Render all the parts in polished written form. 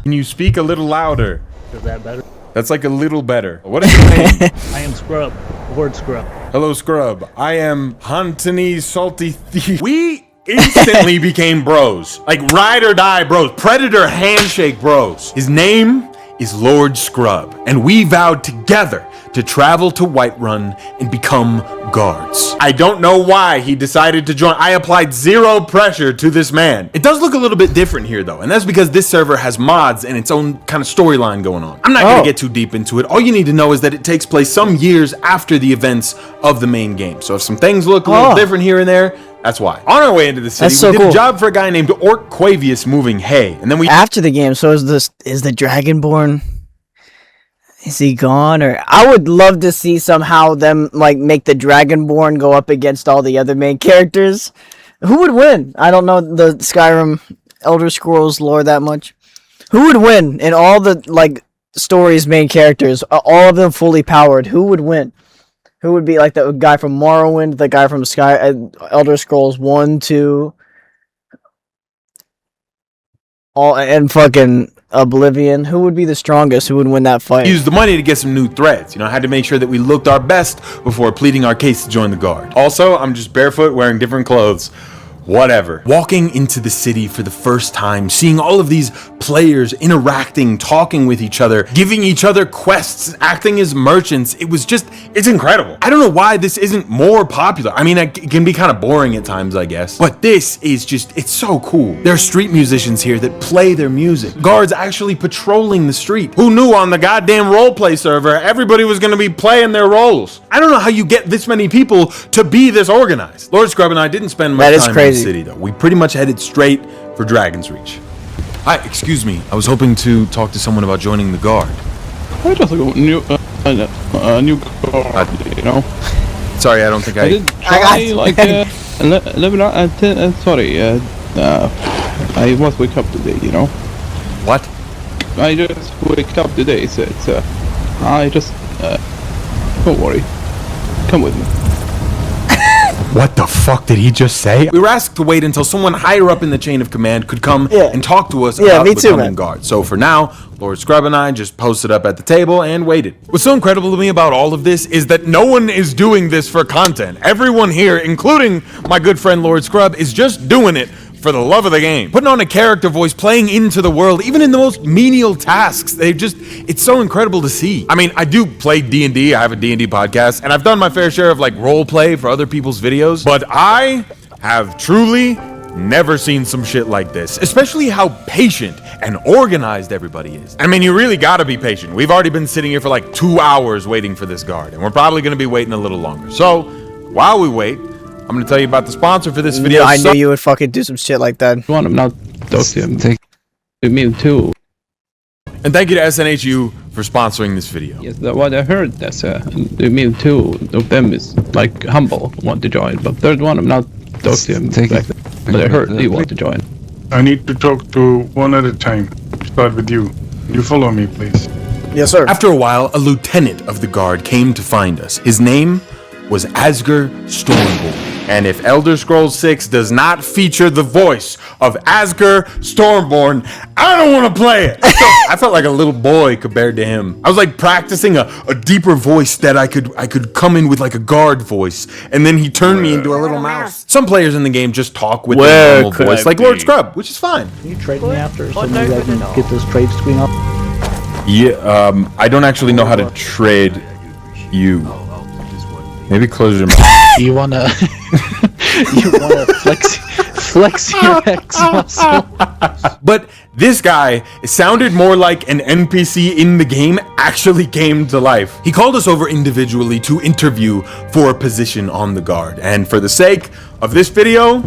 Can you speak a little louder? Is that better? That's like a little better. What is your name? I am Scrub. Lord Scrub. Hello, Scrub. I am Huntany Salty Thief. We instantly became bros. Like ride or die bros. Predator handshake bros. His name is Lord Scrub, and we vowed together to travel to Whiterun and become guards. I don't know why he decided to join. I applied zero pressure to this man. It does look a little bit different here though, and that's because this server has mods and its own kind of storyline going on. I'm not gonna get too deep into it. All you need to know is that it takes place some years after the events of the main game. So if some things look a little different here and there, that's why. On our way into the city, we did a job for a guy named Orc Quavius moving hay, and then we after the game. So is the Dragonborn? Is he gone? Or I would love to see somehow them like make the Dragonborn go up against all the other main characters. Who would win? I don't know the Skyrim Elder Scrolls lore that much. Who would win in all the like stories main characters? All of them fully powered. Who would win? Who would be like the guy from Morrowind, the guy from Elder Scrolls 1, 2, all and fucking Oblivion? Who would be the strongest? Who would win that fight? Used the money to get some new threads. You know, I had to make sure that we looked our best before pleading our case to join the guard. Also, I'm just barefoot wearing different clothes. Whatever. Walking into the city for the first time, seeing all of these players interacting, talking with each other, giving each other quests, acting as merchants, it's incredible. I don't know why this isn't more popular. I mean, it can be kind of boring at times, I guess, but this is it's so cool. There are street musicians here that play their music. Guards actually patrolling the street. Who knew on the goddamn roleplay server, everybody was gonna be playing their roles? I don't know how you get this many people to be this organized. Lord Scrub and I didn't spend much time in the city though. We pretty much headed straight for Dragon's Reach. Hi, excuse me. I was hoping to talk to someone about joining the guard. I just got new guard, you know. Sorry, I don't think I did try like 11. Sorry, I was wake up today, you know. What? I just wake up today, so it's I just don't worry. Come with me. What the fuck did he just say? We were asked to wait until someone higher up in the chain of command could come and talk to us about becoming guard. So for now, Lord Scrub and I just posted up at the table and waited. What's so incredible to me about all of this is that no one is doing this for content. Everyone here, including my good friend Lord Scrub, is just doing it for the love of the game. Putting on a character voice, playing into the world, even in the most menial tasks, it's so incredible to see. I mean, I do play D&D, I have a D&D podcast, and I've done my fair share of like role play for other people's videos, but I have truly never seen some shit like this, especially how patient and organized everybody is. I mean, you really gotta be patient. We've already been sitting here for like 2 hours waiting for this guard, and we're probably gonna be waiting a little longer. So, while we wait, I'm gonna tell you about the sponsor for this video. Yeah, I knew you would fucking do some shit like that. One, I'm not talking to me too. And thank you to SNHU for sponsoring this video. Yes, what I heard that's me too of them is like humble want to join, but third one I'm not talking like that. But I heard you want to join. I need to talk to one at a time. Start with you. You follow me, please. Yes, sir. After a while, a lieutenant of the guard came to find us. His name was Asger Stormborn. And if Elder Scrolls 6 does not feature the voice of Asger Stormborn, I don't want to play it. I felt like a little boy compared to him. I was like practicing a deeper voice that I could come in with like a guard voice, and then he turned me into a little mouse. Some players in the game just talk with their normal voice, like Lord Scrub, which is fine. Can you trade me after so maybe I can get this trade screen up? Yeah, I don't actually know how to trade you. Maybe close your mouth. You wanna flex your X muscle? But this guy sounded more like an NPC in the game actually came to life. He called us over individually to interview for a position on the guard, and for the sake of this video,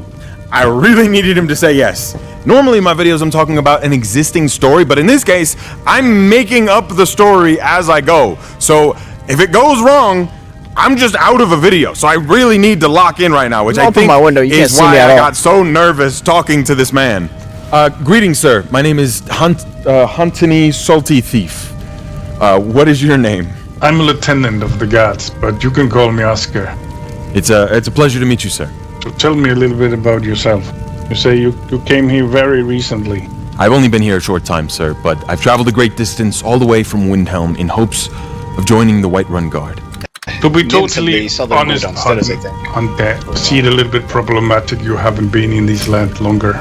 I really needed him to say yes. Normally in my videos I'm talking about an existing story, but in this case, I'm making up the story as I go. So if it goes wrong, I'm just out of a video, so I really need to lock in right now, which I think is why I got so nervous talking to this man. Greetings, sir. My name is Huntany Salty Thief. What is your name? I'm a lieutenant of the guards, but you can call me Oscar. It's a pleasure to meet you, sir. So tell me a little bit about yourself. You say you came here very recently. I've only been here a short time, sir, but I've traveled a great distance all the way from Windhelm in hopes of joining the Whiterun Guard. To be totally honest on that, see it a little bit problematic you haven't been in these lands longer.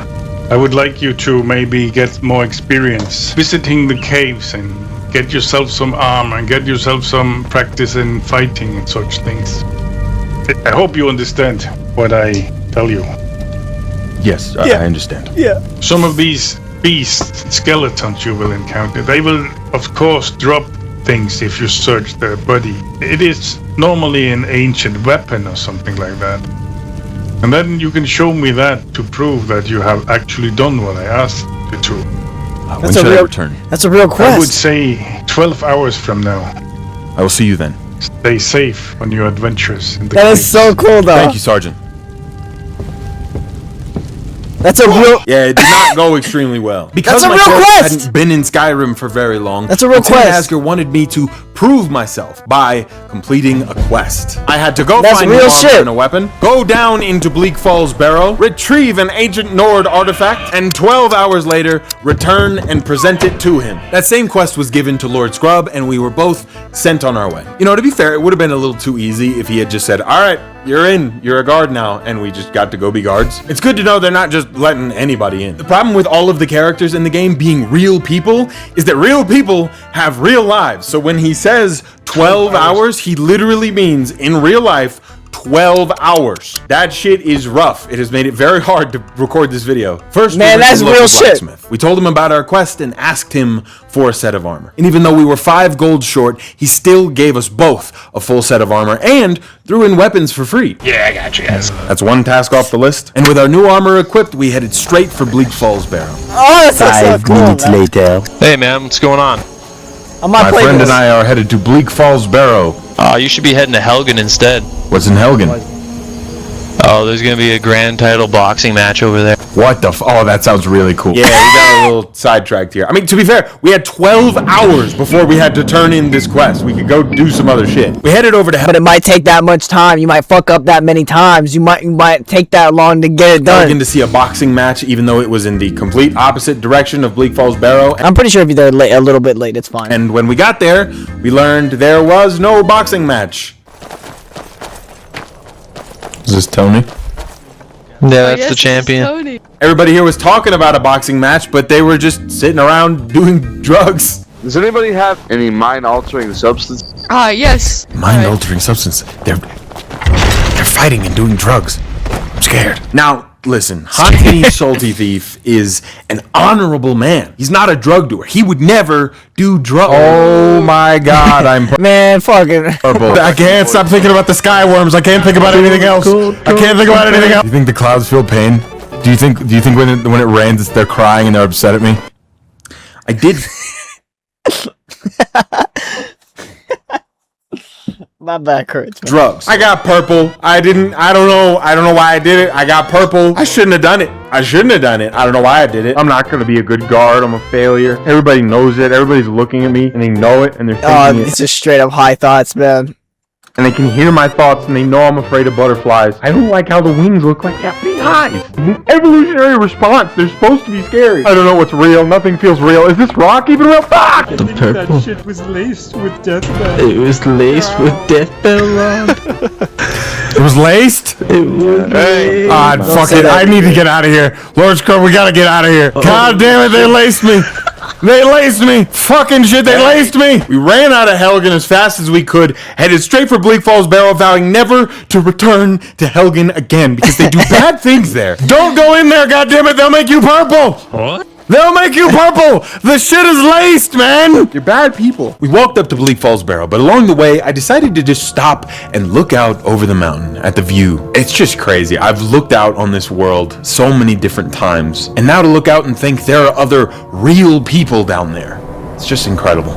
I would like you to maybe get more experience visiting the caves and get yourself some armor and get yourself some practice in fighting and such things. I hope you understand what I tell you. Yes, I understand. Yeah. Some of these beasts, skeletons you will encounter, they will of course drop things if you search their body. It is normally an ancient weapon or something like that. And then you can show me that to prove that you have actually done what I asked you to. When should I return? That's a real quest. I would say 12 hours from now. I will see you then. Stay safe on your adventures. In the That is caves. so cool, though. Thank you, Sergeant. That's a real. Yeah, it did not go extremely well. Because That's a my real character quest! hadn't been in Skyrim for very long, That's a real Lieutenant quest. Asger wanted me to prove myself by completing a quest. I had to go That's find real an armor shit. and a weapon, go down into Bleak Falls Barrow, retrieve an ancient Nord artifact, and 12 hours later, return and present it to him. That same quest was given to Lord Scrub, and we were both sent on our way. You know, to be fair, it would have been a little too easy if he had just said, all right, you're in, you're a guard now, and we just got to go be guards. It's good to know they're not just letting anybody in. The problem with all of the characters in the game being real people is that real people have real lives. So when he says 12 hours, he literally means in real life 12 hours. That shit is rough. It has made it very hard to record this video. First, Man, we went that's to the local real shit. blacksmith. We told him about our quest and asked him for a set of armor. And even though we were 5 gold short, he still gave us both a full set of armor and threw in weapons for free. Yeah, I got you guys. That's one task off the list. And with our new armor equipped, we headed straight for Bleak Falls Barrow. Oh, that's so cool. Man. later. Hey man, what's going on? I might My play friend this. and I are headed to Bleak Falls Barrow. You should be heading to Helgen instead. What's in Helgen? Oh, there's gonna be a grand title boxing match over there. What the oh, that sounds really cool. Yeah, we got a little sidetracked here. I mean, to be fair, we had 12 hours before we had to turn in this quest. We could go do some other shit. We headed over to But it might take that much time. You might fuck up that many times. You might take that long to get it done. Helgen to see a boxing match, even though it was in the complete opposite direction of Bleak Falls Barrow. I'm pretty sure if you're there late, a little bit late, it's fine. And when we got there, we learned there was no boxing match. Is this Tony? Yeah, that's the champion. Tony. Everybody here was talking about a boxing match, but they were just sitting around doing drugs. Does anybody have any mind-altering substance? Yes. Mind-altering substance. They're fighting and doing drugs. I'm scared. Now, listen, Hantini Salty Thief is an honorable man. He's not a drug doer. He would never do drugs. Oh my god, I'm Man, fucking. purple. I can't stop thinking about the sky worms. I can't think about anything else. I can't think about anything else. Do you think the clouds feel pain? Do you think when it rains they're crying and they're upset at me? I did. My back hurts. Man. Drugs. I got purple. I don't know why I did it. I got purple. I shouldn't have done it. I don't know why I did it. I'm not gonna be a good guard. I'm a failure. Everybody knows it. Everybody's looking at me and they know it and they're thinking It's just straight up high thoughts, man. And they can hear my thoughts and they know I'm afraid of butterflies. I don't like how the wings look like that big eyes. An evolutionary response. They're supposed to be scary. I don't know what's real. Nothing feels real. Is this rock even real? Fuck! The purple. That shit was laced with death metal. It was laced with death metal on. It was laced? It was laced. God, fuck it. I need to get out of here. Lord Scrub, we gotta get out of here. God damn it, they laced me. They laced me. Fucking shit, they laced me. We ran out of Helgen as fast as we could, headed straight for Bleak Falls Barrow, vowing never to return to Helgen again because they do bad things there. Don't go in there, goddammit. They'll make you purple. What? They'll make you purple! The shit is laced, man! You're bad people. We walked up to Bleak Falls Barrow, but along the way, I decided to just stop and look out over the mountain at the view. It's just crazy. I've looked out on this world so many different times, and now to look out and think there are other real people down there. It's just incredible.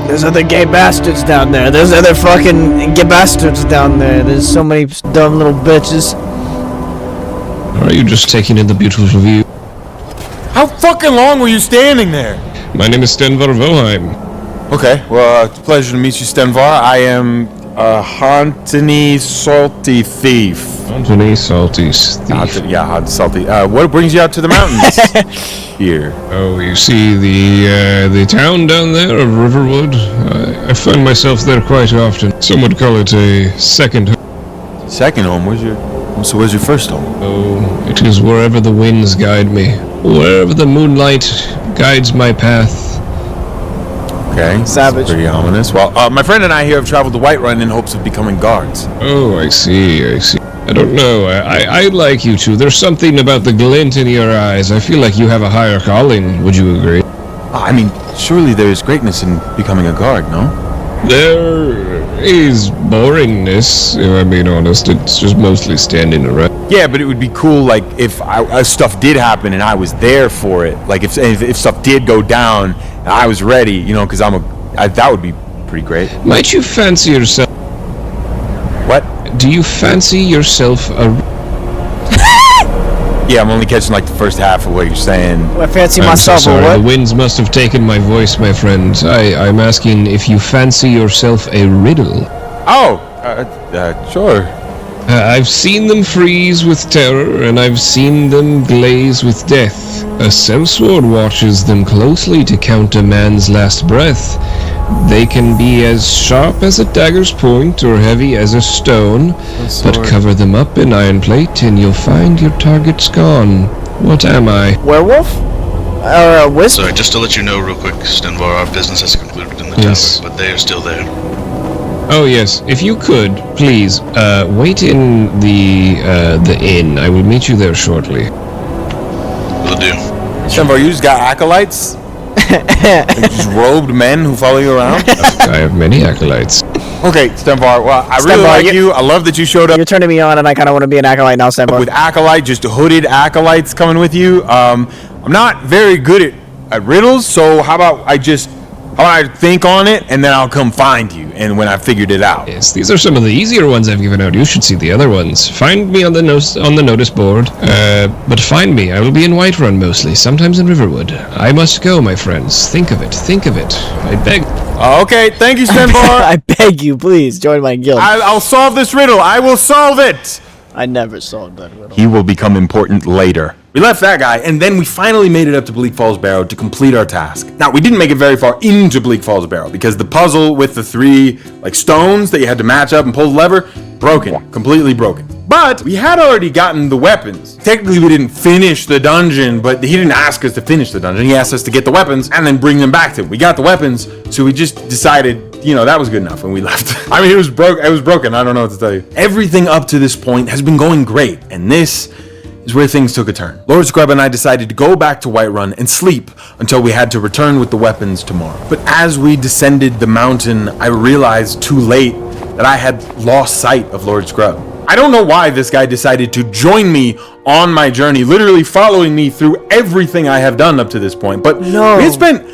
There's other gay bastards down there. There's other fucking gay bastards down there. There's so many dumb little bitches. Or are you just taking in the beautiful view? How fucking long were you standing there? My name is Stenvar Voheim. Okay, well, it's a pleasure to meet you, Stenvar. I am a Hantini Salty Thief. Mountainy, salty, hot and salty. What brings you out to the mountains here? Oh, you see the town down there of Riverwood? I find myself there quite often. Some would call it a second home. Second home? Where's your first home? Oh, it is wherever the winds guide me. Wherever the moonlight guides my path. Okay, savage. Pretty ominous. Well, my friend and I here have traveled to Whiterun in hopes of becoming guards. Oh, I see. I don't know. I like you two. There's something about the glint in your eyes. I feel like you have a higher calling. Would you agree? I mean, surely there is greatness in becoming a guard, no? There is boringness, if I'm being honest. It's just mostly standing around. Yeah, but it would be cool, like, if stuff did happen and I was there for it. Like, if stuff did go down and I was ready, you know, because that would be pretty great. Might you fancy yourself... What? Do you fancy yourself a... Yeah, I'm only catching, like, the first half of what you're saying. I fancy I'm myself so sorry. a what? The winds must have taken my voice, my friend. I'm asking if you fancy yourself a riddle. Oh, sure. I've seen them freeze with terror, and I've seen them glaze with death. A sellsword watches them closely to count a man's last breath. They can be as sharp as a dagger's point or heavy as a stone, but cover them up in iron plate and you'll find your target's gone. What am I? Werewolf? Or a wisp? Sorry, just to let you know real quick, Stenvar, our business has concluded in the tower, but they are still there. Oh yes, if you could, please, wait in the inn. I will meet you there shortly. Will do. Stenvar, you just got acolytes? Like just robed men who follow you around? I have many acolytes. Okay, Stenvar, well, I really like you. I love that you showed up. You're turning me on and I kind of want to be an acolyte now, Stenvar. With acolyte, just hooded acolytes coming with you. I'm not very good at riddles, so how about I think on it and then I'll come find you and when I figured it out. Yes, these are some of the easier ones I've given out. You should see the other ones. Find me on the notice board. But find me. I will be in Whiterun mostly, sometimes in Riverwood. I must go, my friends. Think of it. I beg. Okay, thank you, Stenvar. I beg you, please join my guild. I'll solve this riddle. I will solve it. I never solved that riddle. He will become important later. We left that guy, and then we finally made it up to Bleak Falls Barrow to complete our task. Now, we didn't make it very far into Bleak Falls Barrow, because the puzzle with the 3, stones that you had to match up and pull the lever, broken. Completely broken. But we had already gotten the weapons. Technically, we didn't finish the dungeon, but he didn't ask us to finish the dungeon. He asked us to get the weapons and then bring them back to him. We got the weapons, so we just decided, that was good enough, and we left. I mean, it was broken. I don't know what to tell you. Everything up to this point has been going great, and this is where things took a turn. Lord Scrub and I decided to go back to Whiterun and sleep until we had to return with the weapons tomorrow. But as we descended the mountain, I realized too late that I had lost sight of Lord Scrub. I don't know why this guy decided to join me on my journey, literally following me through everything I have done up to this point. But we had spent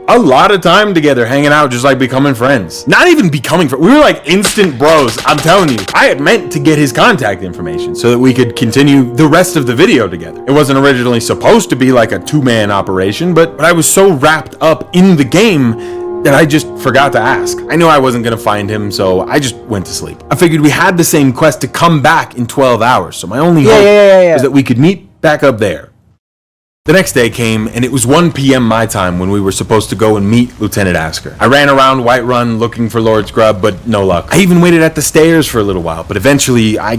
a lot of time together hanging out, just becoming friends. Not even becoming friends. We were instant bros, I'm telling you. I had meant to get his contact information so that we could continue the rest of the video together. It wasn't originally supposed to be a 2-man operation, but I was so wrapped up in the game that I just forgot to ask. I knew I wasn't gonna find him, so I just went to sleep. I figured we had the same quest to come back in 12 hours, so my only hope was that we could meet back up there. The next day came, and it was 1 p.m. my time when we were supposed to go and meet Lieutenant Asker. I ran around Whiterun looking for Lord Scrub, but no luck. I even waited at the stairs for a little while, but eventually I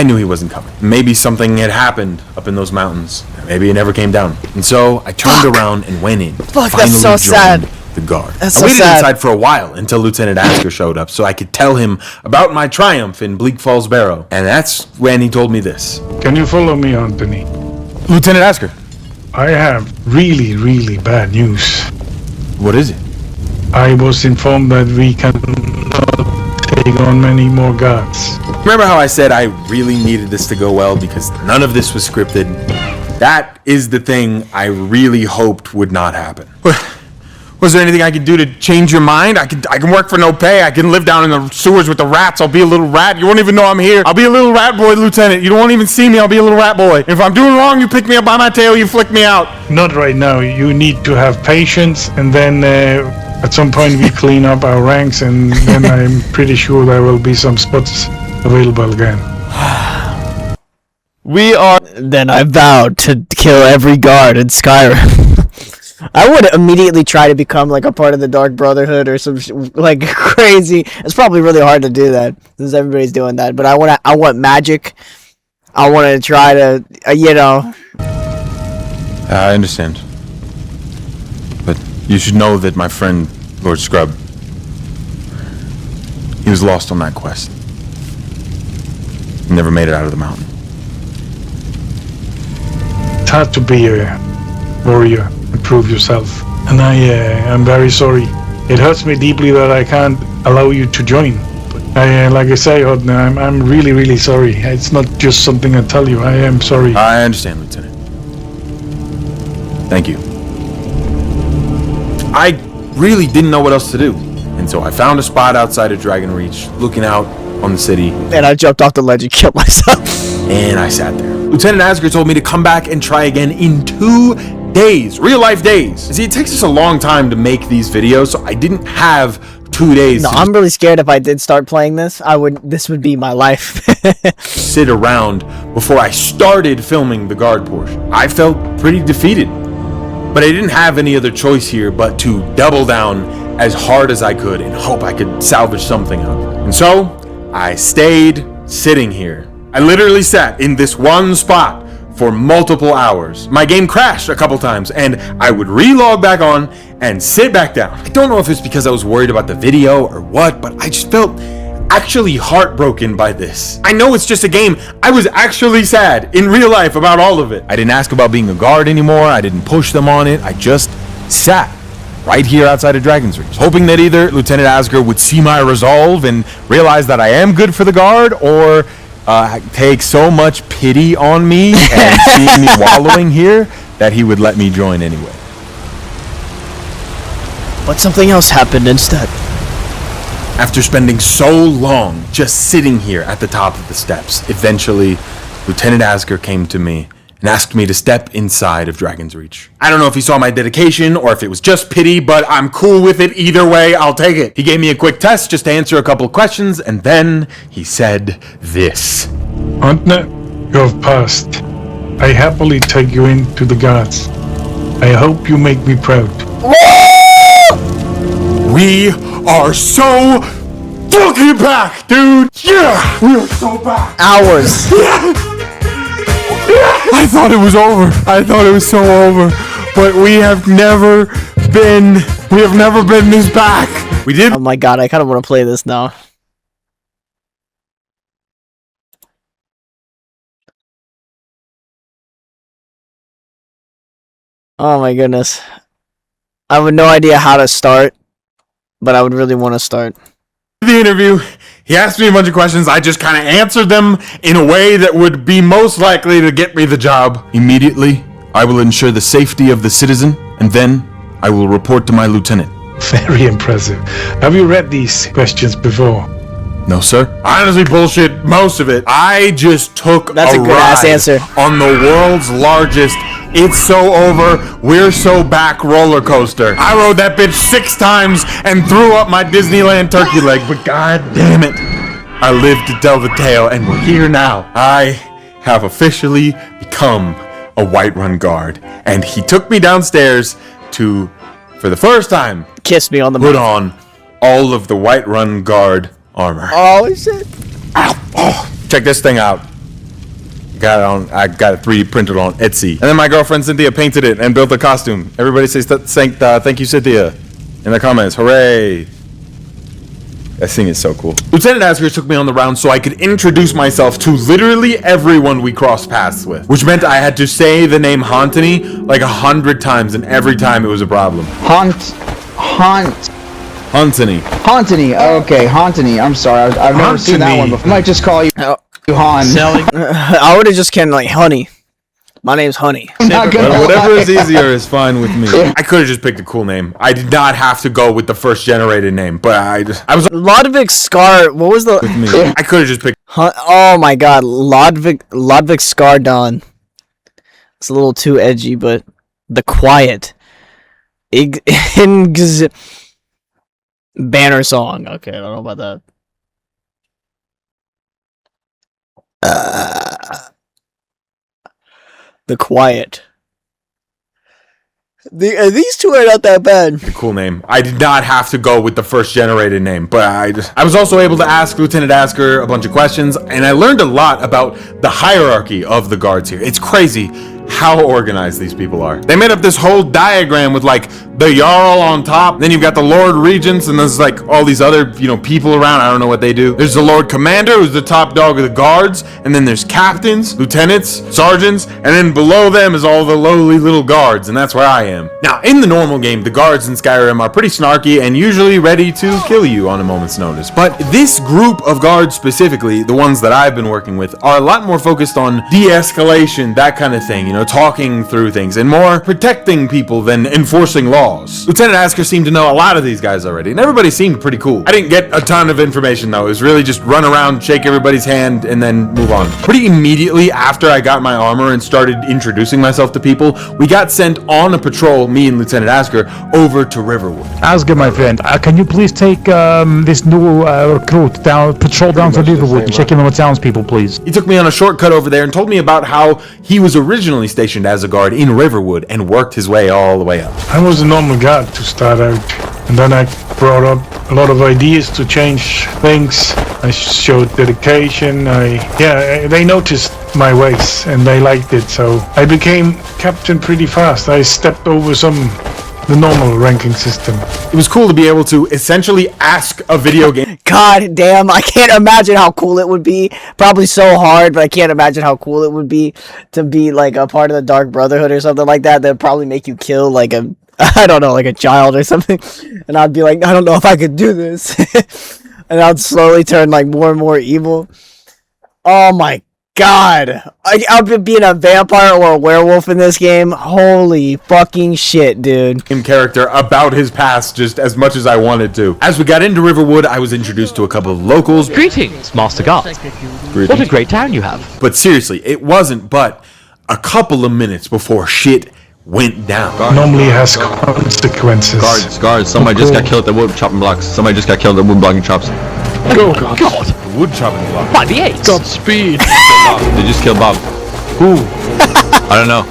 knew he wasn't coming. Maybe something had happened up in those mountains. Maybe it never came down. And so I turned around and went in. That's so sad. The guard. That's I so waited sad. inside for a while until Lieutenant Asker showed up so I could tell him about my triumph in Bleak Falls Barrow. And that's when he told me this. Can you follow me, Anthony? Lieutenant Asker. I have really, really bad news. What is it? I was informed that we cannot take on many more gods. Remember how I said I really needed this to go well because none of this was scripted? That is the thing I really hoped would not happen. Was there anything I could do to change your mind? I can work for no pay. I can live down in the sewers with the rats. I'll be a little rat. You won't even know I'm here. I'll be a little rat boy, Lieutenant. You won't even see me. I'll be a little rat boy. If I'm doing wrong, you pick me up by my tail. You flick me out. Not right now. You need to have patience, and then at some point we clean up our ranks, and then I'm pretty sure there will be some spots available again. We are. Then I vowed to kill every guard in Skyrim. I would immediately try to become like a part of the Dark Brotherhood or some like crazy. It's probably really hard to do that since everybody's doing that. But I want magic. I want to try to, I understand. But you should know that my friend, Lord Scrub, he was lost on that quest. He never made it out of the mountain. It's hard to be a warrior and prove yourself. And I'm very sorry. It hurts me deeply that I can't allow you to join. But like I say, Odin, I'm really, really sorry. It's not just something I tell you. I am sorry. I understand, Lieutenant. Thank you. I really didn't know what else to do. And so I found a spot outside of Dragon Reach, looking out on the city. And I jumped off the ledge and killed myself. And I sat there. Lieutenant Asger told me to come back and try again in 2 days. Real life days. See, it takes us a long time to make these videos, so I didn't have 2 days. No, I'm really scared if I did start playing this, this would be my life. Sit around before I started filming the guard portion. I felt pretty defeated. But I didn't have any other choice here but to double down as hard as I could and hope I could salvage something out of it. And so, I stayed sitting here. I literally sat in this one spot for multiple hours. My game crashed a couple times and I would re-log back on and sit back down. I don't know if it's because I was worried about the video or what, but I just felt actually heartbroken by this. I know it's just a game. I was actually sad in real life about all of it. I didn't ask about being a guard anymore. I didn't push them on it. I just sat right here outside of Dragon's Reach, hoping that either Lieutenant Asger would see my resolve and realize that I am good for the guard, or take so much pity on me and seeing me wallowing here that he would let me join anyway. But something else happened instead. After spending so long just sitting here at the top of the steps, eventually Lieutenant Asger came to me and asked me to step inside of Dragon's Reach. I don't know if he saw my dedication or if it was just pity, but I'm cool with it either way. I'll take it. He gave me a quick test just to answer a couple of questions, and then he said this. Antne, you have passed. I happily take you into the guards. I hope you make me proud. We are so fucking back, dude! Yeah! We are so back! Hours! Yeah! I thought it was over. I thought it was so over. But we have never been this back. We did. Oh my god, I kind of want to play this now. Oh my goodness. I have no idea how to start, but I would really want to start. The interview, he asked me a bunch of questions. I just kind of answered them in a way that would be most likely to get me the job. Immediately, I will ensure the safety of the citizen, and then I will report to my lieutenant. Very impressive. Have you read these questions before? No, sir. Honestly, bullshit, most of it. I just took a good ass ride answer on the world's largest "It's so over, we're so back" roller coaster. I rode that bitch 6 times and threw up my Disneyland turkey leg, but god damn it, I lived to tell the tale, and we're here now. I have officially become a Whiterun guard, and he took me downstairs to, for the first time, kiss me on the put mouth. on all of the Whiterun guard armor. Oh shit! Ow. Oh, check this thing out. I got it 3D printed on Etsy. And then my girlfriend Cynthia painted it and built a costume. Everybody say thank you, Cynthia, in the comments. Hooray! That thing is so cool. Lieutenant Asger took me on the round so I could introduce myself to literally everyone we crossed paths with, which meant I had to say the name Hauntony like 100 times, and every time it was a problem. Hauntony. Okay, Hauntony. I'm sorry. I've never seen that one before. I might just call you Han. I would have just came like Honey. My name's Honey. Whatever is easier is fine with me. I could have just picked a cool name. I did not have to go with the first generated name, but I was Lodvik Scar. What was the? with me. I could have just picked. Oh my god, Lodvik Skardon. It's a little too edgy, but the quiet. Banner song. Okay, I don't know about that. The Quiet. These two are not that bad. A cool name. I did not have to go with the first generated name, but I was also able to ask Lieutenant Asker a bunch of questions, and I learned a lot about the hierarchy of the guards here. It's crazy how organized these people are. They made up this whole diagram with like the Jarl on top, then you've got the Lord Regents, and there's like all these other, people around. I don't know what they do. There's the Lord Commander, who's the top dog of the guards, and then there's captains, lieutenants, sergeants, and then below them is all the lowly little guards, and that's where I am. Now, in the normal game, the guards in Skyrim are pretty snarky and usually ready to kill you on a moment's notice. But this group of guards specifically, the ones that I've been working with, are a lot more focused on de-escalation, that kind of thing, talking through things, and more protecting people than enforcing laws. Lieutenant Asker seemed to know a lot of these guys already, and everybody seemed pretty cool. I didn't get a ton of information though. It was really just run around, shake everybody's hand, and then move on. Pretty immediately after I got my armor and started introducing myself to people, we got sent on a patrol, me and Lieutenant Asker, over to Riverwood. Asker, my friend, can you please take this new recruit patrol down to Riverwood and check in on the townspeople, please? He took me on a shortcut over there and told me about how he was originally stationed as a guard in Riverwood and worked his way all the way up. I was a normal guard to start out, and then I brought up a lot of ideas to change things. I showed dedication. They noticed my ways and they liked it, so I became captain pretty fast. I stepped over the normal ranking system. It was cool to be able to essentially ask a video game. God damn, I can't imagine how cool it would be. Probably so hard, but I can't imagine how cool it would be to be like a part of the Dark Brotherhood or something like that. That'd probably make you kill like a child or something. And I'd be like, I don't know if I could do this. And I'd slowly turn like more and more evil. Oh my God, I'll be being a vampire or a werewolf in this game. Holy fucking shit, dude. In character about his past just as much as I wanted to. As we got into Riverwood, I was introduced to a couple of locals. Greetings, Master Guard. What a great town you have. But seriously, it wasn't but a couple of minutes before shit went down. Normally has consequences. Guards, somebody just got killed at the wood chopping blocks. Somebody just got killed at the wood blocking chops. Oh God. Wood chopping block. By the eight. Godspeed. They just killed Bob. Who? I don't know.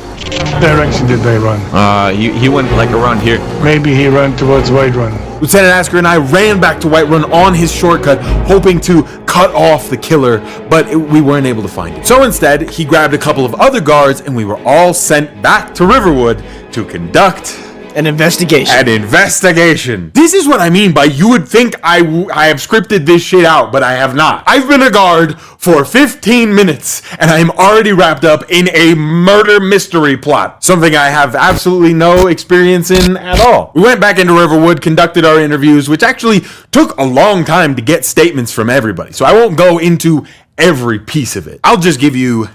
Direction did they run? He went like around here. Maybe he ran towards Whiterun. Lieutenant Asker and I ran back to Whiterun on his shortcut, hoping to cut off the killer, but we weren't able to find it. So instead, he grabbed a couple of other guards, and we were all sent back to Riverwood to conduct an investigation. This is what I mean by you would think I have scripted this shit out, but I have not. I've been a guard for 15 minutes, and I am already wrapped up in a murder mystery plot. Something I have absolutely no experience in at all. We went back into Riverwood, conducted our interviews, which actually took a long time to get statements from everybody. So I won't go into every piece of it. I'll just give you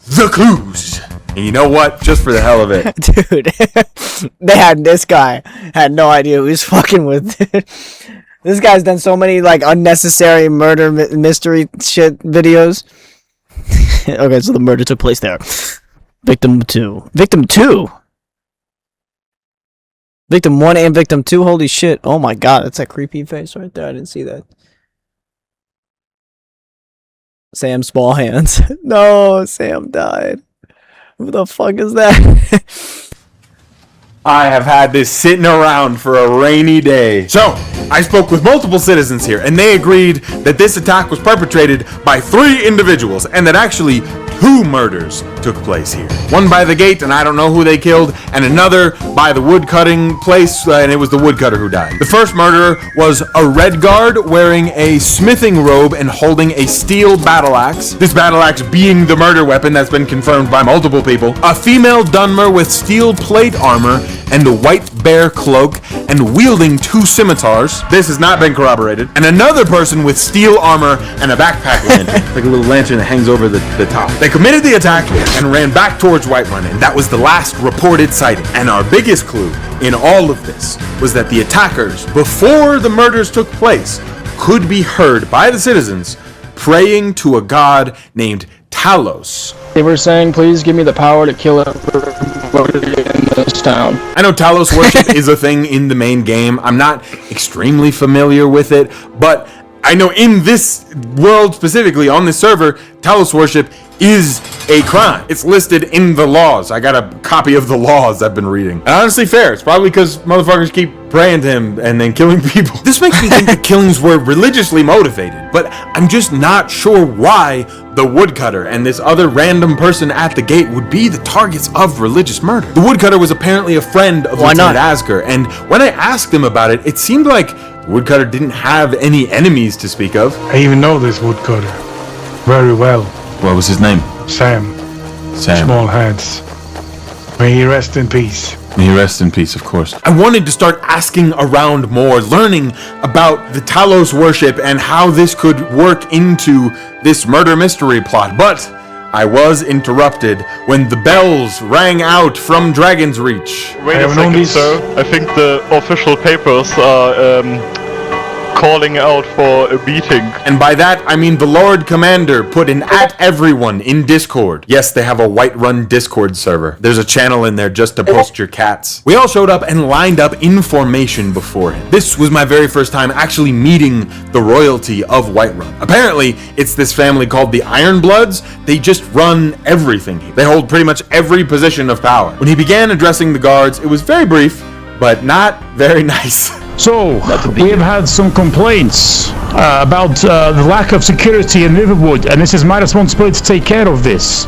the clues. And you know what? Just for the hell of it. Dude, this guy had no idea who he was fucking with. This guy's done so many like unnecessary murder mystery shit videos. Okay, so the murder took place there. Victim 2. Victim 2? Victim 1 and Victim 2? Holy shit. Oh my God, that's a creepy face right there. I didn't see that. Sam Small Hands. No, Sam died. Who the fuck is that? I have had this sitting around for a rainy day. So, I spoke with multiple citizens here, and they agreed that this attack was perpetrated by 3 individuals, and that actually 2 murders took place here. One by the gate, and I don't know who they killed, and another by the woodcutting place, and it was the woodcutter who died. The first murderer was a red guard wearing a smithing robe and holding a steel battle axe. This battle axe being the murder weapon that's been confirmed by multiple people. A female Dunmer with steel plate armor and a white bear cloak and wielding 2 scimitars. This has not been corroborated. And another person with steel armor and a backpack lantern. Like a little lantern that hangs over the top. They committed the attack and ran back towards Whiterun, and that was the last reported sighting. And our biggest clue in all of this was that the attackers, before the murders took place, could be heard by the citizens praying to a god named Talos. They were saying, please give me the power to kill everybody in this town. I know Talos worship is a thing in the main game. I'm not extremely familiar with it, but I know in this world specifically, on this server, Talos worship is a crime. It's listed in the laws. I got a copy of the laws I've been reading. And honestly, fair. It's probably because motherfuckers keep praying to him and then killing people. This makes me think the killings were religiously motivated, but I'm just not sure why the woodcutter and this other random person at the gate would be the targets of religious murder. The woodcutter was apparently a friend of Lieutenant Asger, and when I asked him about it, it seemed like the woodcutter didn't have any enemies to speak of. I even know this woodcutter very well. What was his name? Sam. Small Hands. May he rest in peace. May he rest in peace, of course. I wanted to start asking around more, learning about the Talos worship and how this could work into this murder mystery plot, but I was interrupted when the bells rang out from Dragon's Reach. Wait a second, sir. I think the official papers are calling out for a beating. And by that, I mean the Lord Commander put an at everyone in Discord. Yes, they have a Whiterun Discord server. There's a channel in there just to post your cats. We all showed up and lined up in formation before him. This was my very first time actually meeting the royalty of Whiterun. Apparently, it's this family called the Ironbloods. They just run everything here. They hold pretty much every position of power. When he began addressing the guards, it was very brief, but not very nice. So, we have had some complaints about the lack of security in Riverwood, and this is my responsibility to take care of this.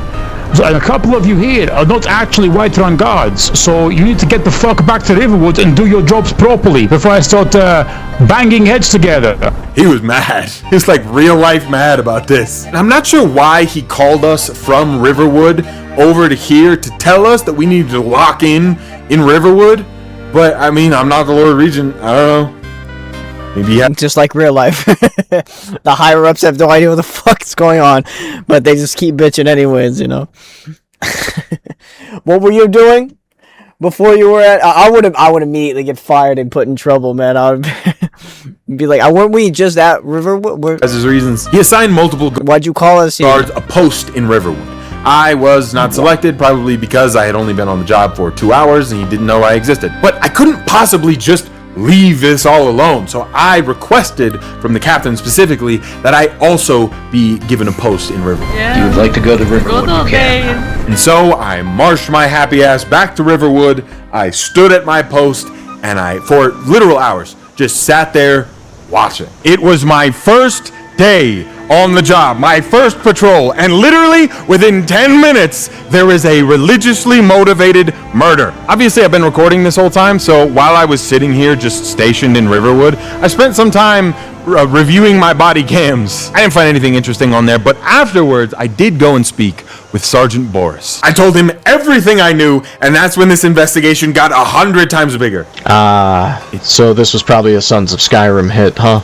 So, and a couple of you here are not actually Whiterun guards, so you need to get the fuck back to Riverwood and do your jobs properly before I start banging heads together. He was mad. He was like real life mad about this. And I'm not sure why he called us from Riverwood over to here to tell us that we needed to lock in Riverwood. But, I mean, I'm not the Lord Regent. I don't know. Maybe just like real life. The higher-ups have no idea what the fuck's going on, but they just keep bitching anyways, you know. What were you doing before you were at... I would immediately get fired and put in trouble, man. I would be like, weren't we just at Riverwood? As his reasons. He assigned multiple... Why'd you call us here? ...guards a post in Riverwood. I was not selected, probably because I had only been on the job for 2 hours and he didn't know I existed. But I couldn't possibly just leave this all alone, so I requested from the captain specifically that I also be given a post in Riverwood. Yeah. You would like to go to Riverwood, you can. And so I marched my happy ass back to Riverwood. I stood at my post and I, for literal hours, just sat there watching. It was my first day on the job, my first patrol, and literally within 10 minutes there is a religiously motivated murder. Obviously I've been recording this whole time, so while I was sitting here just stationed in Riverwood, I spent some time reviewing my body cams. I didn't find anything interesting on there, but afterwards I did go and speak with Sergeant Boris. I told him everything I knew, and that's when this investigation got 100 times bigger. So this was probably a Sons of Skyrim hit, huh?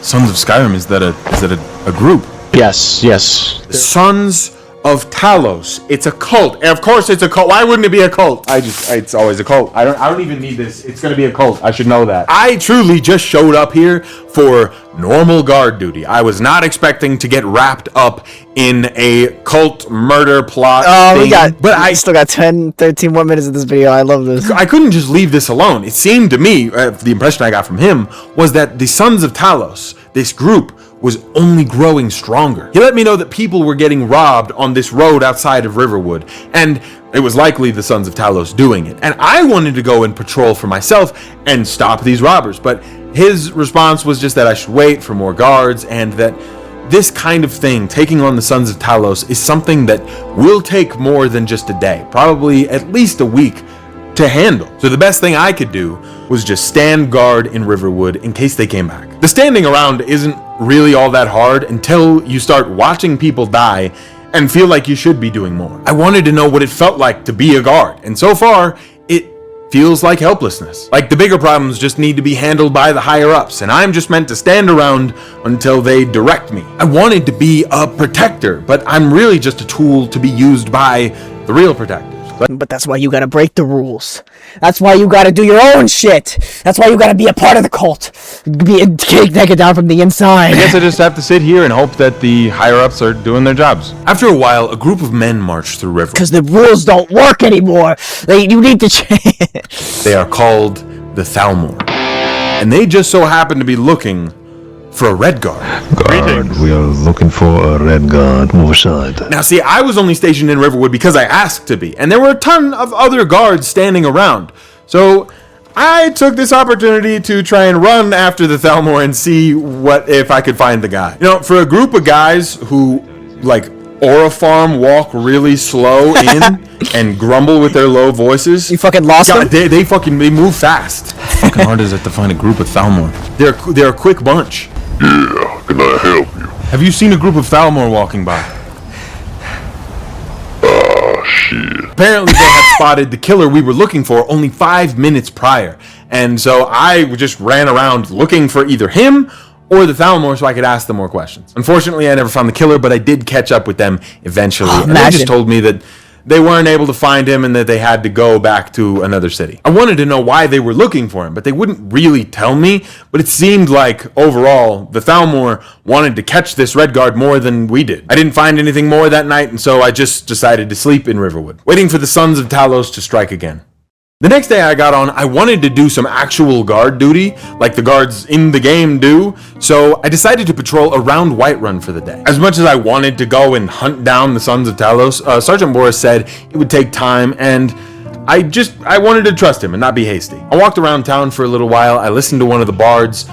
Sons of Skyrim, is that a group? Yes. Sons of Talos. It's a cult. And of course it's a cult. Why wouldn't it be a cult? It's always a cult. I don't even need this. It's gonna be a cult. I should know that. I truly just showed up here for normal guard duty. I was not expecting to get wrapped up in a cult murder plot thing. I still got 10, 13 more minutes of this video. I love this. I couldn't just leave this alone. It seemed to me, the impression I got from him, was that the Sons of Talos, this group, was only growing stronger. He let me know that people were getting robbed on this road outside of Riverwood, and it was likely the Sons of Talos doing it. And I wanted to go and patrol for myself and stop these robbers, but his response was just that I should wait for more guards, and that this kind of thing, taking on the Sons of Talos, is something that will take more than just a day, probably at least a week to handle. So the best thing I could do was just stand guard in Riverwood in case they came back. The standing around isn't really all that hard until you start watching people die and feel like you should be doing more. I wanted to know what it felt like to be a guard, and so far, it feels like helplessness. Like the bigger problems just need to be handled by the higher ups, and I'm just meant to stand around until they direct me. I wanted to be a protector, but I'm really just a tool to be used by the real protectors. But that's why you gotta break the rules. That's why you gotta do your own shit. That's why you gotta be a part of the cult. Take it down from the inside. I guess I just have to sit here and hope that the higher-ups are doing their jobs. After a while, a group of men marched through River. Because the rules don't work anymore. You need to change. They are called the Thalmor. And they just so happen to be looking for a red guard. Guard, we are looking for a red guard. Move aside. Now, see, I was only stationed in Riverwood because I asked to be, and there were a ton of other guards standing around. So I took this opportunity to try and run after the Thalmor and see if I could find the guy. You know, for a group of guys who, like, Aura Farm walk really slow in and grumble with their low voices. You fucking lost them? They move fast. How fucking hard is it to find a group of Thalmor? They're a quick bunch. Yeah, can I help you? Have you seen a group of Thalmor walking by? Shit. Apparently they had spotted the killer we were looking for only 5 minutes prior. And so I just ran around looking for either him or the Thalmor so I could ask them more questions. Unfortunately, I never found the killer, but I did catch up with them eventually. And they just told me that they weren't able to find him and that they had to go back to another city. I wanted to know why they were looking for him, but they wouldn't really tell me. But it seemed like, overall, the Thalmor wanted to catch this red guard more than we did. I didn't find anything more that night, and so I just decided to sleep in Riverwood, waiting for the Sons of Talos to strike again. The next day I got on, I wanted to do some actual guard duty, like the guards in the game do, so I decided to patrol around Whiterun for the day. As much as I wanted to go and hunt down the Sons of Talos, Sergeant Boris said it would take time, and I wanted to trust him and not be hasty. I walked around town for a little while, I listened to one of the bards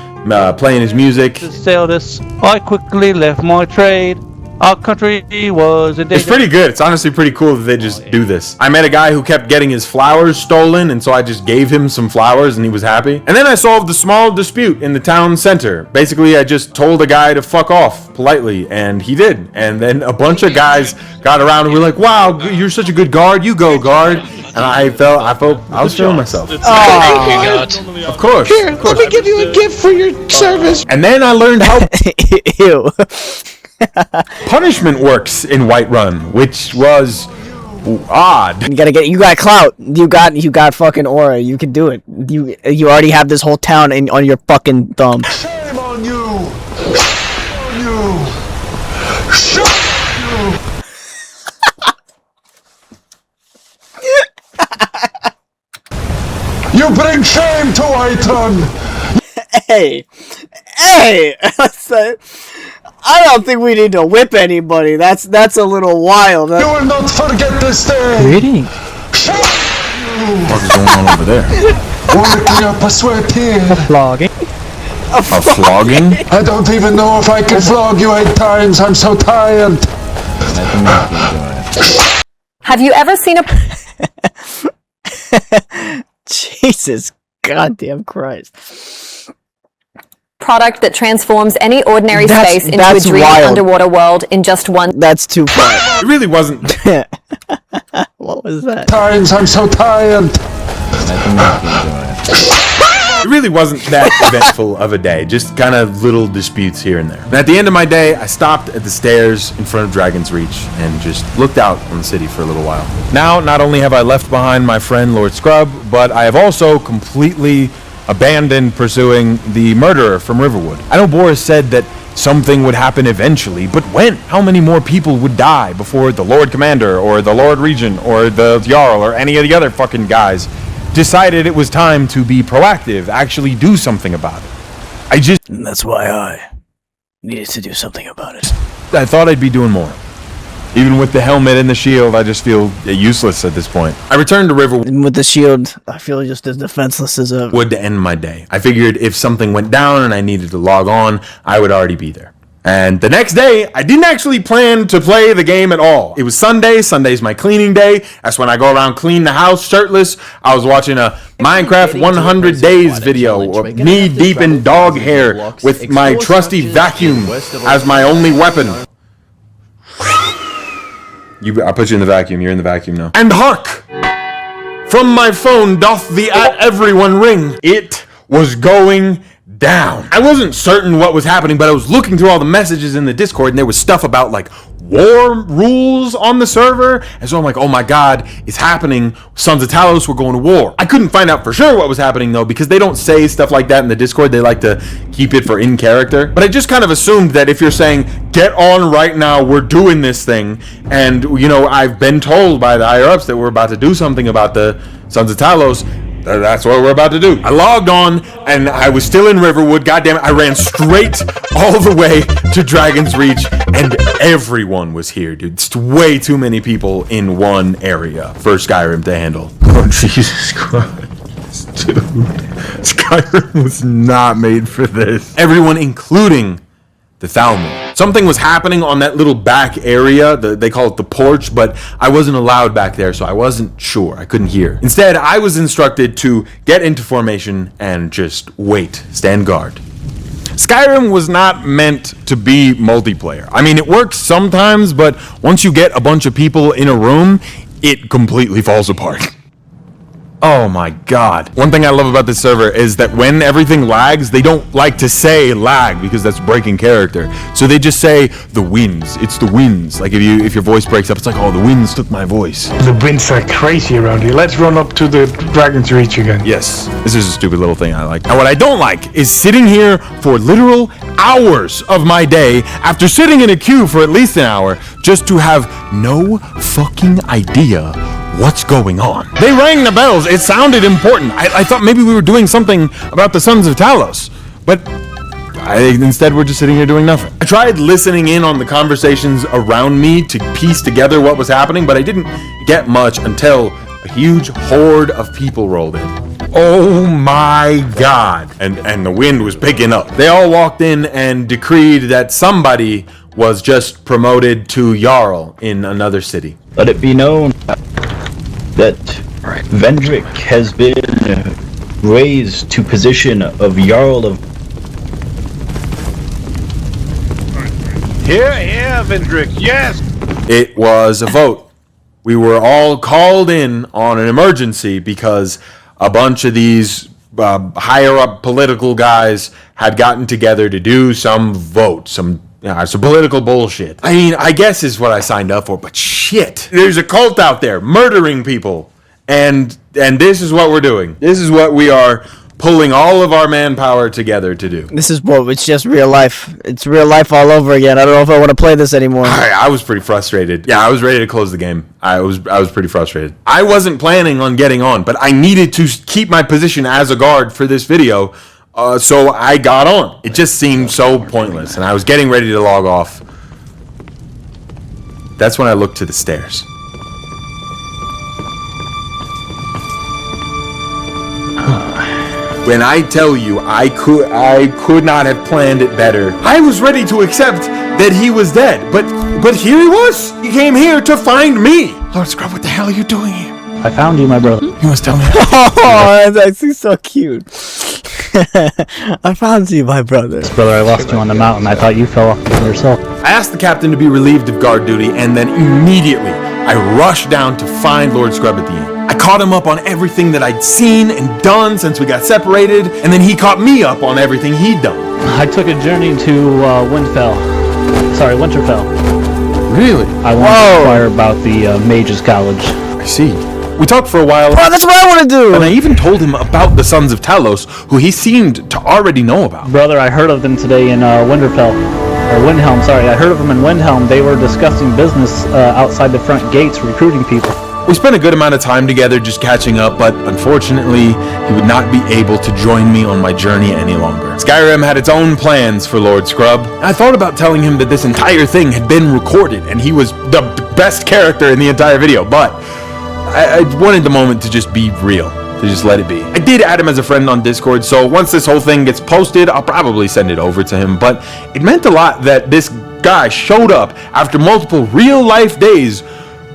playing his music. To sell this, I quickly left my trade. Our country was in danger. It's pretty good. It's honestly pretty cool that they just do this. I met a guy who kept getting his flowers stolen, and so I just gave him some flowers and he was happy. And then I solved a small dispute in the town center. Basically, I just told a guy to fuck off politely, and he did. And then a bunch of guys got around and were like, wow, you're such a good guard. You go, guard. And I was feeling myself. Thank you, God. Of course. Here, let me give you a gift for your service. And then I learned how Ew. punishment works in Whiterun, which was odd. You got clout. You got fucking aura. You can do it. You already have this whole town on your fucking thumb. Shame on you! Shame on you! Shame on you! You bring shame to Whiterun! Hey! I don't think we need to whip anybody. That's a little wild. You will not forget this day! Greeting. What is going on over there? Working up a sweat here. Flogging. A flogging? I don't even know if I can flog you 8 times. I'm so tired. Have you ever seen a... Jesus goddamn Christ. product that transforms any ordinary space into a dreamy underwater world in just one... That's too far. It really wasn't... What was that? Times, I'm so tired. It really wasn't that eventful of a day, just kind of little disputes here and there. And at the end of my day, I stopped at the stairs in front of Dragon's Reach and just looked out on the city for a little while. Now, not only have I left behind my friend Lord Scrub, but I have also completely abandoned pursuing the murderer from Riverwood. I know Boris said that something would happen eventually, but when? How many more people would die before the Lord Commander or the Lord Regent or the Jarl or any of the other fucking guys decided it was time to be proactive, actually do something about it? And that's why I needed to do something about it. I thought I'd be doing more. Even with the helmet and the shield, I just feel useless at this point. I returned to Riverwood with the shield. I feel just as defenseless as ever. To end my day. I figured if something went down and I needed to log on, I would already be there. And the next day, I didn't actually plan to play the game at all. It was Sunday. Sunday's my cleaning day. That's when I go around clean the house shirtless. I was watching a Minecraft 100 Days video of me deep in dog hair with my trusty vacuum as my only weapon. I put you in the vacuum. You're in the vacuum now. And hark! From my phone doth the at everyone ring. It was going down. I wasn't certain what was happening, but I was looking through all the messages in the Discord, and there was stuff about like war rules on the server, and so I'm like, oh my god, it's happening. Sons of Talos were going to war. I couldn't find out for sure what was happening though, because they don't say stuff like that in the Discord. They like to keep it for in character. But I just kind of assumed that if you're saying, get on right now, we're doing this thing, and you know, I've been told by the higher ups that we're about to do something about the Sons of Talos, That's what we're about to do. I logged on, and I was still in Riverwood. Goddamn it, I ran straight all the way to Dragon's Reach, and everyone was here, dude. It's way too many people in one area for Skyrim to handle. Oh, Jesus Christ, dude. Skyrim was not made for this. Everyone, including the Thalmor. Something was happening on that little back area. They call it the porch, but I wasn't allowed back there, so I wasn't sure. I couldn't hear. Instead, I was instructed to get into formation and just wait, stand guard. Skyrim was not meant to be multiplayer. I mean, it works sometimes, but once you get a bunch of people in a room, it completely falls apart. Oh my god. One thing I love about this server is that when everything lags, they don't like to say lag because that's breaking character. So they just say the winds. It's the winds. Like if your voice breaks up, it's like, oh, the winds took my voice. The winds are crazy around here. Let's run up to the Dragon's Reach again. Yes. This is a stupid little thing I like. And what I don't like is sitting here for literal hours of my day after sitting in a queue for at least an hour just to have no fucking idea what's going on. They rang the bells. It sounded important. I thought maybe we were doing something about the Sons of Talos, but instead we're just sitting here doing nothing. I tried listening in on the conversations around me to piece together what was happening, but I didn't get much until a huge horde of people rolled in. Oh my god. And the wind was picking up. They all walked in and decreed that somebody was just promoted to Jarl in another city. Let it be known that Vendrick has been raised to position of Jarl of... Here, Vendrick, yes! It was a vote. We were all called in on an emergency because a bunch of these higher up political guys had gotten together to do some vote, some political bullshit. I mean, I guess is what I signed up for, but shit. There's a cult out there murdering people, and this is what we're doing. This is what we are pulling all of our manpower together to do. This is what, it's just real life. It's real life all over again. I don't know if I want to play this anymore. I was pretty frustrated. Yeah, I was ready to close the game. I was pretty frustrated. I wasn't planning on getting on, but I needed to keep my position as a guard for this video. So I got on. It just seemed so pointless, and I was getting ready to log off. That's when I looked to the stairs. When I tell you I could not have planned it better. I was ready to accept that he was dead, but here he was. He came here to find me. Lord Scrub, what the hell are you doing here? I found you, my brother. You must tell me. Oh, that's actually so cute. I found you, my brother. Brother, I lost you on the mountain. I thought you fell off yourself. I asked the captain to be relieved of guard duty, and then immediately I rushed down to find Lord Scrub at the inn. I caught him up on everything that I'd seen and done since we got separated, and then he caught me up on everything he'd done. I took a journey to Winterfell. Really? I wanted to inquire about the Mages College. I see. We talked for a while. Oh, that's what I want to do! And I even told him about the Sons of Talos, who he seemed to already know about. Brother, I heard of them today in Winterfell. Or Windhelm, sorry. I heard of them in Windhelm. They were discussing business outside the front gates, recruiting people. We spent a good amount of time together just catching up, but unfortunately, he would not be able to join me on my journey any longer. Skyrim had its own plans for Lord Scrub. I thought about telling him that this entire thing had been recorded, and he was the best character in the entire video, but I wanted the moment to just be real, to just let it be. I did add him as a friend on Discord, so once this whole thing gets posted, I'll probably send it over to him, but it meant a lot that this guy showed up after multiple real-life days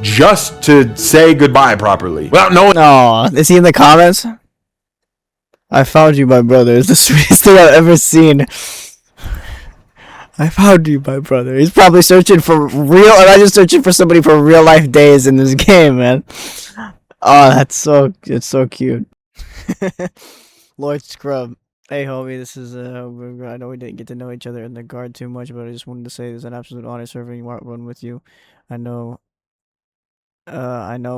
just to say goodbye properly. Without knowing. Aw, is he in the comments? I found you, my brother. It's the sweetest thing I've ever seen. I found you, my brother. He's probably searching for imagine searching for somebody for real life days in this game, man. Oh, it's so cute. Lord Scrub. Hey, homie, this is, I know we didn't get to know each other in the guard too much, but I just wanted to say it's an absolute honor serving one with you. I know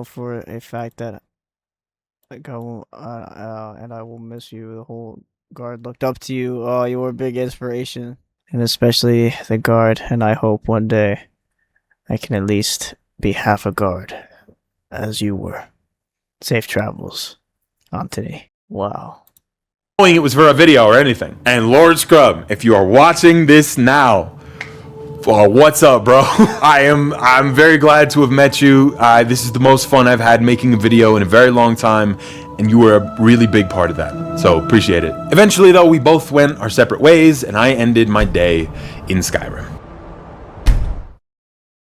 for a fact that and I will miss you. The whole guard looked up to you. Oh, you were a big inspiration. And especially the guard, and I hope one day I can at least be half a guard, as you were. Safe travels. on today. Wow. Knowing it was for a video or anything. And Lord Scrub, if you are watching this now, what's up, bro? I'm very glad to have met you. This is the most fun I've had making a video in a very long time, and you were a really big part of that. So appreciate it. Eventually, though, we both went our separate ways, and I ended my day in Skyrim.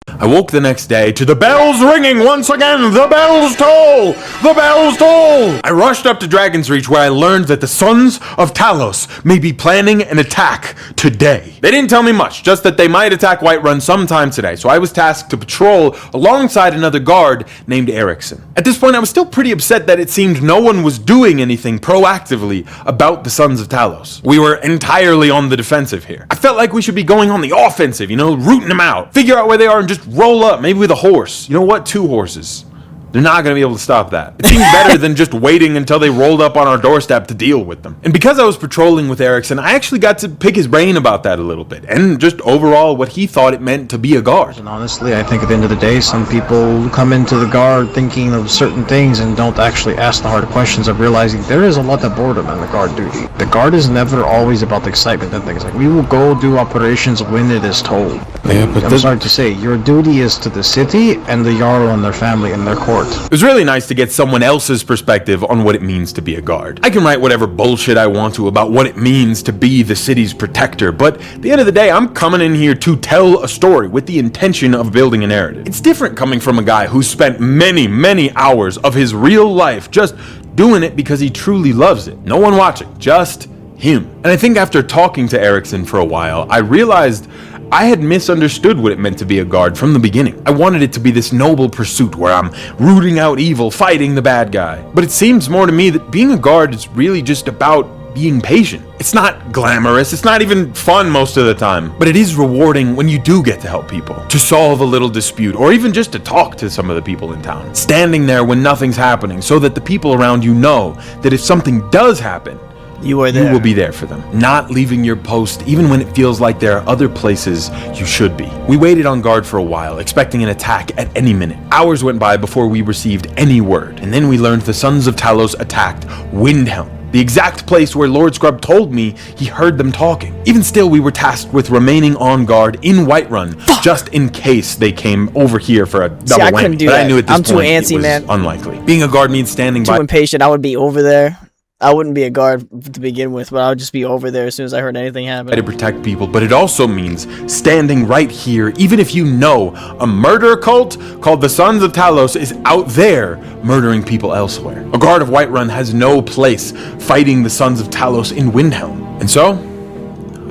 I woke the next day to the bells ringing once again. The bells toll! The bells toll! I rushed up to Dragon's Reach, where I learned that the Sons of Talos may be planning an attack today. They didn't tell me much, just that they might attack Whiterun sometime today, so I was tasked to patrol alongside another guard named Erickson. At this point, I was still pretty upset that it seemed no one was doing anything proactively about the Sons of Talos. We were entirely on the defensive here. I felt like we should be going on the offensive, you know, rooting them out. Figure out where they are and just roll up, maybe with a horse. You know what? 2 horses. They're not going to be able to stop that. It seemed better than just waiting until they rolled up on our doorstep to deal with them. And because I was patrolling with Erickson, I actually got to pick his brain about that a little bit, and just overall what he thought it meant to be a guard. And honestly, I think at the end of the day, some people come into the guard thinking of certain things and don't actually ask the hard questions of realizing there is a lot of boredom in the guard duty. The guard is never always about the excitement and things. Like, we will go do operations when it is told. Yeah, but I'm sorry to say, your duty is to the city and the Jarl and their family and their court. It was really nice to get someone else's perspective on what it means to be a guard. I can write whatever bullshit I want to about what it means to be the city's protector, but at the end of the day, I'm coming in here to tell a story with the intention of building a narrative. It's different coming from a guy who spent many hours of his real life just doing it because he truly loves it. No one watching, just him. And I think after talking to Erickson for a while, I realized I had misunderstood what it meant to be a guard from the beginning. I wanted it to be this noble pursuit where I'm rooting out evil, fighting the bad guy. But it seems more to me that being a guard is really just about being patient. It's not glamorous, it's not even fun most of the time, but it is rewarding when you do get to help people, to solve a little dispute, or even just to talk to some of the people in town. Standing there when nothing's happening so that the people around you know that if something does happen, you will be there for them, not leaving your post even when it feels like there are other places you should be. We waited on guard for a while, expecting an attack at any minute. Hours went by before we received any word, and then we learned the Sons of Talos attacked Windhelm, the exact place where Lord Scrub told me he heard them talking. Even still, we were tasked with remaining on guard in Whiterun, just in case they came over here for a double whammy. But I knew at this point it was unlikely. Being a guard means standing by. Too impatient. I would be over there. I wouldn't be a guard to begin with, but I would just be over there as soon as I heard anything happen. To protect people, but it also means standing right here, even if you know a murder cult called the Sons of Talos is out there murdering people elsewhere. A guard of Whiterun has no place fighting the Sons of Talos in Windhelm. And so,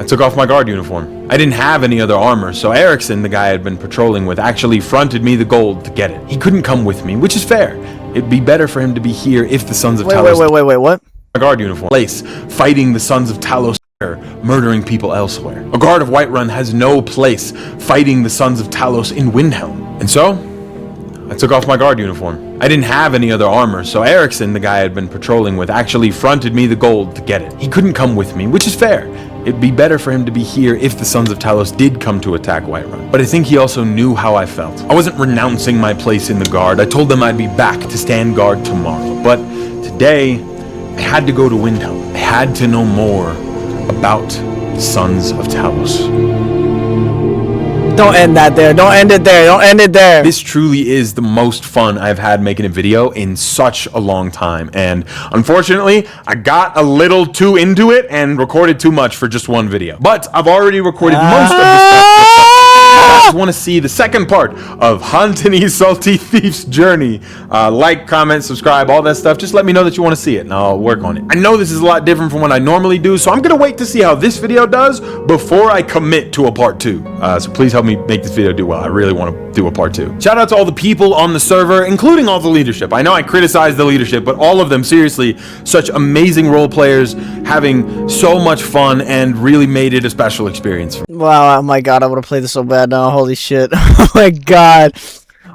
I took off my guard uniform. I didn't have any other armor, so Erickson, the guy I had been patrolling with, actually fronted me the gold to get it. He couldn't come with me, which is fair. It'd be better for him to be here if the Sons of Talos... Wait, what? My guard uniform. Place fighting the Sons of Talos, murdering people elsewhere. A guard of Whiterun has no place fighting the Sons of Talos in Windhelm. And so, I took off my guard uniform. I didn't have any other armor, so Erickson, the guy I had been patrolling with, actually fronted me the gold to get it. He couldn't come with me, which is fair. It'd be better for him to be here if the Sons of Talos did come to attack Whiterun. But I think he also knew how I felt. I wasn't renouncing my place in the guard. I told them I'd be back to stand guard tomorrow. But today, I had to go to Windhelm. I had to know more about Sons of Talos. Don't end that there. Don't end it there. Don't end it there. This truly is the most fun I've had making a video in such a long time. And unfortunately, I got a little too into it and recorded too much for just one video. But I've already recorded most of the stuff. If you guys want to see the second part of Hantini Salty Thief's journey, like, comment, subscribe, all that stuff, just let me know that you want to see it and I'll work on it. I know this is a lot different from what I normally do, so I'm going to wait to see how this video does before I commit to a part 2. So please help me make this video do well. I really want to do a part 2. Shout out to all the people on the server, including all the leadership. I know I criticized the leadership, but all of them, seriously, such amazing role players, having so much fun and really made it a special experience for me. Wow, oh my god, I want to play this so bad now. Holy shit. Oh my god.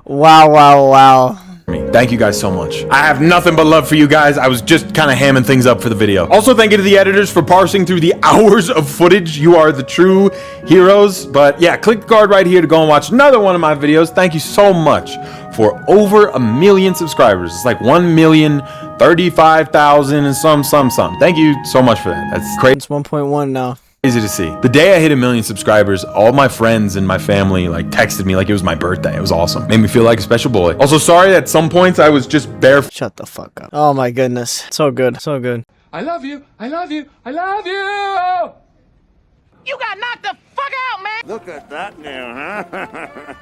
Wow. Thank you guys so much. I have nothing but love for you guys. I was just kind of hamming things up for the video. Also, thank you to the editors for parsing through the hours of footage. You are the true heroes. But yeah, click the card right here to go and watch another one of my videos. Thank you so much for over 1 million subscribers. It's like 1,000,000 35,000 and some. Thank you so much for that. That's crazy. It's 1.1 now. Crazy to see. The day I hit 1 million subscribers, all my friends and my family like texted me like it was my birthday. It was awesome. Made me feel like a special boy. Also, sorry at some points I was just barefoot. Shut the fuck up. Oh my goodness. So good. So good. I love you. I love you. I love you. You got knocked the fuck out, man. Look at that now, huh?